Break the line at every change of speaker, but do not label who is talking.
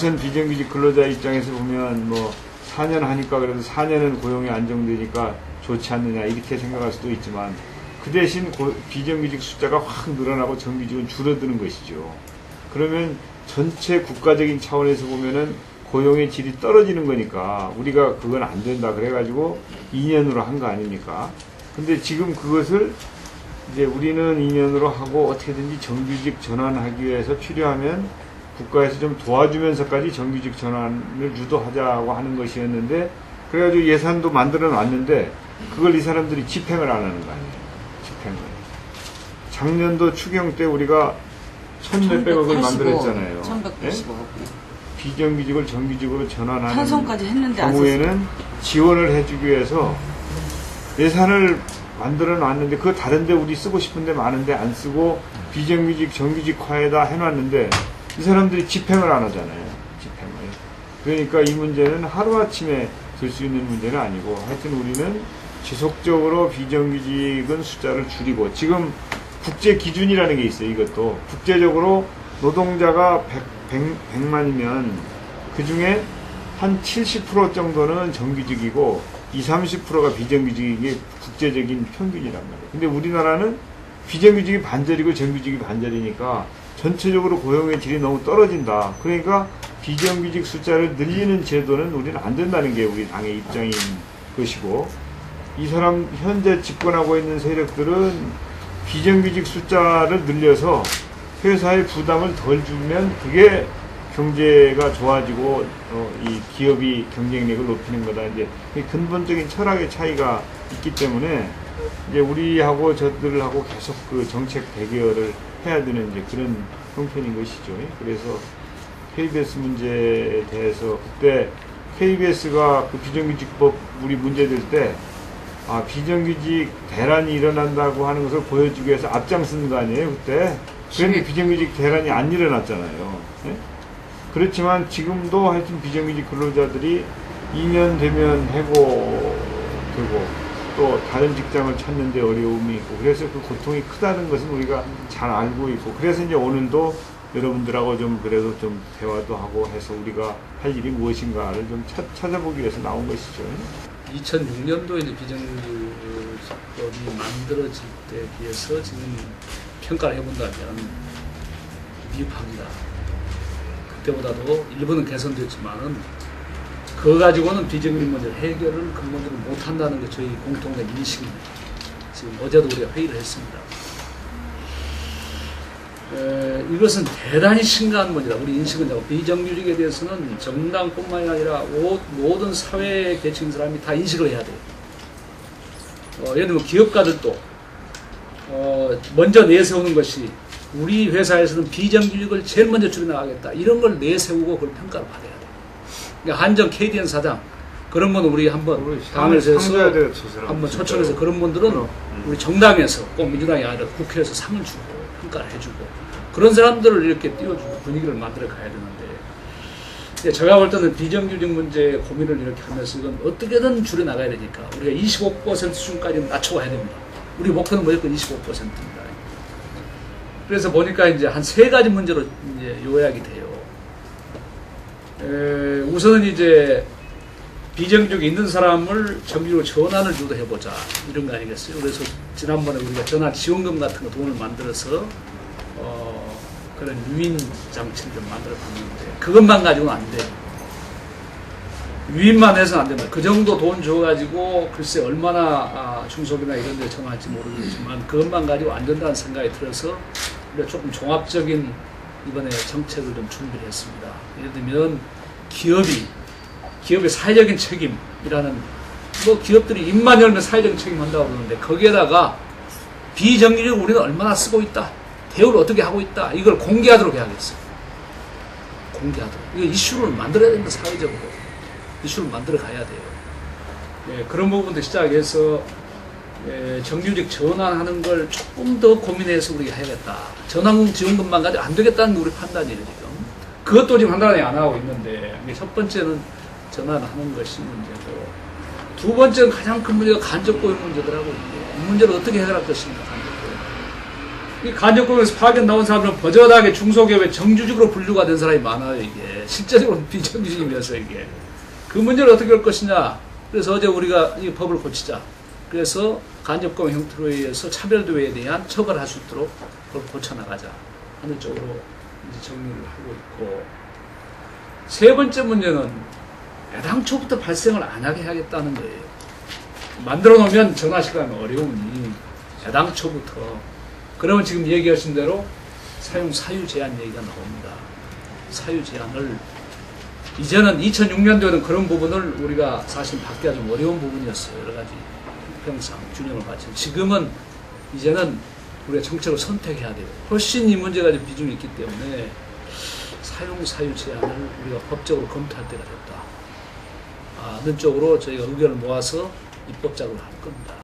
우선 비정규직 근로자 입장에서 보면 뭐 4년 하니까 그래도 4년은 고용이 안정되니까 좋지 않느냐 이렇게 생각할 수도 있지만 그 대신 비정규직 숫자가 확 늘어나고 정규직은 줄어드는 것이죠. 그러면 전체 국가적인 차원에서 보면은 고용의 질이 떨어지는 거니까 우리가 그건 안 된다 그래가지고 2년으로 한 거 아닙니까? 근데 지금 그것을 이제 우리는 2년으로 하고 어떻게든지 정규직 전환하기 위해서 필요하면 국가에서 좀 도와주면서까지 정규직 전환을 유도하자고 하는 것이었는데 그래가지고 예산도 만들어 놨는데 그걸 이 사람들이 집행을 안 하는 거 아니에요. 집행을. 작년도 추경 때 우리가 1,몇백억을 만들었잖아요.
1,185억.
네? 비정규직을 정규직으로 전환하는
편성까지 했는데
경우에는 지원을 해주기 위해서 예산을 만들어 놨는데 그거 다른데 우리 쓰고 싶은데 많은데 안 쓰고 비정규직 정규직화에다 해놨는데 이 사람들이 집행을 안 하잖아요. 집행을. 그러니까 이 문제는 하루아침에 될 수 있는 문제는 아니고 하여튼 우리는 지속적으로 비정규직은 숫자를 줄이고 지금 국제 기준이라는 게 있어요. 이것도 국제적으로 노동자가 100만이면 그 중에 한 70% 정도는 정규직이고 20-30%가 비정규직인 게 국제적인 평균이란 말이에요. 근데 우리나라는 비정규직이 반절이고 정규직이 반절이니까 전체적으로 고용의 질이 너무 떨어진다. 그러니까 비정규직 숫자를 늘리는 제도는 우리는 안 된다는 게 우리 당의 입장인 것이고 이 사람 현재 집권하고 있는 세력들은 비정규직 숫자를 늘려서 회사의 부담을 덜 주면 그게 경제가 좋아지고 이 기업이 경쟁력을 높이는 거다. 이제 근본적인 철학의 차이가 있기 때문에 이제 우리하고 저들하고 계속 그 정책 대결을 해야 되는 이제 그런 형편인 것이죠. 그래서 KBS 문제에 대해서 그때 KBS가 그 비정규직법 우리 문제될 때 비정규직 대란이 일어난다고 하는 것을 보여주기 위해서 앞장서는 거 아니에요, 그때? 그런데 비정규직 대란이 안 일어났잖아요. 네? 그렇지만 지금도 하여튼 비정규직 근로자들이 2년 되면 해고되고 또 다른 직장을 찾는데 어려움이 있고 그래서 그 고통이 크다는 것은 우리가 잘 알고 있고 그래서 이제 오늘도 여러분들하고 좀 그래도 좀 대화도 하고 해서 우리가 할 일이 무엇인가를 좀 찾아보기 위해서 나온 것이죠.
2006년도에 이제 비정규직법이 만들어질 때에 비해서 지금 평가를 해본다면 미흡합니다. 그때보다도 일부는 개선됐지만은 그거 가지고는 비정규직 문제 해결을 근본적으로 못한다는 게 저희 공통된 인식입니다. 지금 어제도 우리가 회의를 했습니다. 이것은 대단히 심각한 문제다. 우리 인식은 비정규직에 대해서는 정당뿐만이 아니라 모든 사회 계층 사람이 다 인식을 해야 돼요. 예를 들면 기업가들도 먼저 내세우는 것이 우리 회사에서는 비정규직을 제일 먼저 줄여나가겠다. 이런 걸 내세우고 그걸 평가를 받아야 돼요. 그러니까 한정 KDN 사장 그런 분은 우리 한번 당에서 한번 초청해서 그런 분들은 우리 정당에서 꼭 민주당이 아니라 국회에서 상을 주고 평가를 해주고 그런 사람들을 이렇게 띄워주고 분위기를 만들어 가야 되는데 제가 볼 때는 비정규직 문제 고민을 이렇게 하면서 이건 어떻게든 줄여나가야 되니까 우리가 25% 수준까지 낮춰가야 됩니다. 우리 목표는 무조건 25%입니다. 그래서 보니까 이제 한 3가지 문제로 이제 요약이 돼요. 우선은 이제 비정규직에 있는 사람을 정규직으로 전환을 유도해보자 이런 거 아니겠어요? 그래서 지난번에 우리가 전환 지원금 같은 거 돈을 만들어서 그런 유인 장치를 좀 만들어 봤는데 그것만 가지고는 안 돼요. 유인만 해서는 안 됩니다. 그 정도 돈 줘가지고 글쎄 얼마나 중소기업이나 이런 데 전화할지 모르겠지만 그것만 가지고 안 된다는 생각이 들어서 우리가 조금 종합적인 이번에 정책을 좀 준비를 했습니다. 예를 들면 기업의 사회적인 책임이라는 기업들이 입만 열면 사회적인 책임한다고 그러는데 거기에다가 비정규직을 우리는 얼마나 쓰고 있다. 대우를 어떻게 하고 있다. 이걸 공개하도록 해야겠어요. 공개하도록. 이거 이슈를 만들어야 됩니다. 사회적으로. 이슈를 만들어 가야 돼요. 네, 그런 부분도 시작해서 정규직 전환하는 걸 조금 더 고민해서 우리가 해야겠다. 전환 지원금만 가지고 안 되겠다는 게 우리 판단이에요, 지금. 그것도 지금 판단이 안 하고 있는데, 첫 번째는 전환하는 것이 문제고, 두 번째는 가장 큰 문제가 간접고용 문제더라고요. 이 문제를 어떻게 해결할 것인가, 간접고용. 이 간접법에서 파견 나온 사람들은 버젓하게 중소기업의 정규직으로 분류가 된 사람이 많아요. 이게 실제적으로 비정규직이면서 이게 그 문제를 어떻게 할 것이냐. 그래서 어제 우리가 이 법을 고치자. 그래서 간접법 형태로 의해서 차별도에 대한 처벌할 수 있도록 그걸 고쳐나가자 하는 쪽으로 이제 정리를 하고 있고, 세 번째 문제는 애당초부터 발생을 안 하게 하겠다는 거예요. 만들어 놓으면 전화시키면 어려우니 애당초부터. 그러면 지금 얘기하신 대로 사용 사유 제한 얘기가 나옵니다. 사유 제한을 이제는 2006년도에는 그런 부분을 우리가 사실 받기가 좀 어려운 부분이었어요. 여러 가지 형평상 균형을 맞추는. 지금은 이제는 우리가 정책을 선택해야 돼요. 훨씬 이 문제가 좀 비중이 있기 때문에 사용 사유 제한을 우리가 법적으로 검토할 때가 됐다. 는 쪽으로 저희가 의견을 모아서 입법 작업을 할 겁니다.